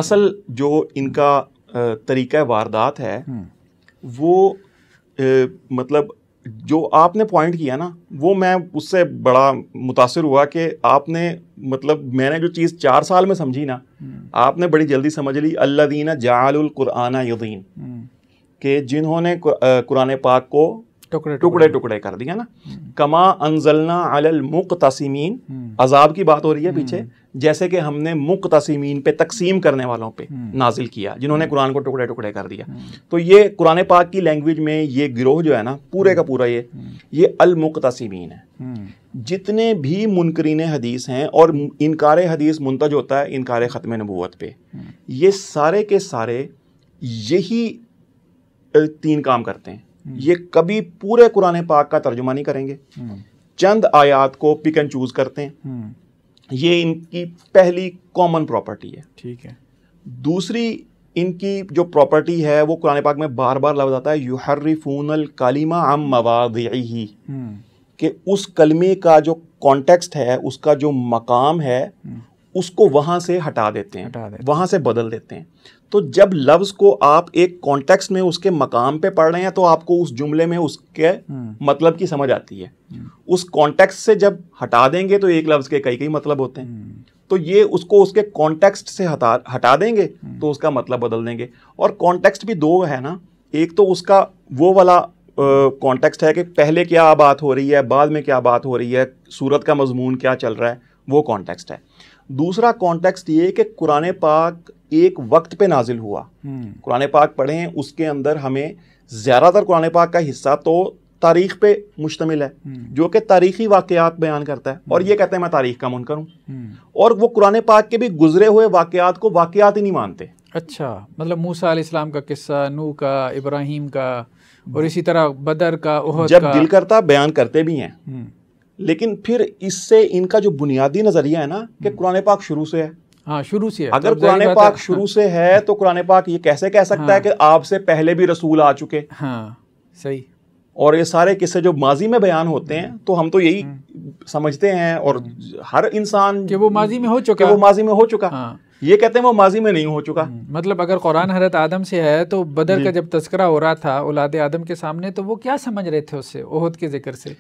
असल जो इनका तरीका वारदात है वो मतलब जो आपने पॉइंट किया ना, वो मैं उससे बड़ा मुतासिर हुआ कि आपने मतलब मैंने जो चीज़ 4 साल में समझी ना, आपने बड़ी जल्दी समझ ली। अल्लज़ीना जाअलुल कुरआना यदीन, कि जिन्होंने कुरान पाक को टुकड़े टुकड़े कर दिया ना। कमा अंजलना अलल मुक़तसिमीन, अजाब की बात हो रही है पीछे, जैसे कि हमने मुक़तसिमीन पे, तकसीम करने वालों पे नाजिल किया, जिन्होंने कुरान को टुकड़े टुकड़े कर दिया। तो ये कुरान पाक की लैंग्वेज में ये गिरोह जो है ना, पूरे का पूरा ये अल मुक़तसिमीन है। जितने भी मुनकरीन हदीस हैं, और इनकार हदीस मुंतज होता है इनकार ख़त्म नबूवत पे, ये सारे के सारे यही 3 काम करते हैं। ये कभी पूरे कुरान पाक का तर्जुमा नहीं करेंगे, चंद आयात को पिक एंड चूज करते हैं। ये इनकी पहली कॉमन प्रॉपर्टी है। ठीक है। दूसरी इनकी जो प्रॉपर्टी है वो कुरान पाक में बार बार लफ्ज़ आता है युहर्रिफूनल कलिमा अम मवादिही, कि उस कलमे का जो कॉन्टेक्स्ट है, उसका जो मकाम है, उसको वहाँ से हटा देते हैं, वहाँ से बदल देते हैं। तो जब लफ्ज़ को आप एक कॉन्टेक्स्ट में उसके मकाम पे पढ़ रहे हैं तो आपको उस जुमले में उसके मतलब की समझ आती है। उस कॉन्टेक्स्ट से जब हटा देंगे तो एक लफ्ज़ के कई मतलब होते हैं। तो ये उसको उसके कॉन्टेक्स्ट से हटा देंगे तो उसका मतलब बदल देंगे। और कॉन्टेक्स्ट भी 2 है ना, एक तो उसका वो वाला कॉन्टेक्स्ट है कि पहले क्या बात हो रही है, बाद में क्या बात हो रही है, सूरत का मजमून क्या चल रहा है, वो कॉन्टेक्स्ट है। दूसरा कॉन्टेक्स्ट ये कि कुरान पाक एक वक्त पे नाजिल हुआ। कुरान पाक पढ़ें, उसके अंदर हमें ज़्यादातर कुरान पाक का हिस्सा तो तारीख़ पे मुश्तमिल है, जो कि तारीख़ी वाक़यात बयान करता है, और ये कहते हैं मैं तारीख़ का मुनकर हूँ। और वो कुरान पाक के भी गुजरे हुए वाक़यात को वाक़यात ही नहीं मानते। अच्छा, मतलब मूसा अलैहिस्सलाम का किस्सा, नूह का, इब्राहीम का, और इसी तरह बदर का, उहद जब का, दिल करता बयान करते भी हैं। लेकिन फिर इससे इनका जो बुनियादी नज़रिया है ना कि कुरान पाक शुरू से है। हाँ, शुरू से है। अगर कुरान पाक शुरू से है तो कुरान पाक ये कैसे कह सकता है कि आपसे पहले भी रसूल आ चुके। हाँ, सही। और ये सारे किस्से जो माजी में बयान होते हैं तो हम तो यही समझते हैं, और हर इंसान कि वो माजी में हो चुका, वो माजी में हो चुका। हाँ। ये कहते हैं वो माजी में नहीं हो चुका। मतलब अगर कुरान हज़रत आदम से है तो बदर का जब तज़किरा हो रहा था औलाद आदम के सामने, तो वो क्या समझ रहे थे उससे, उहद के जिक्र से?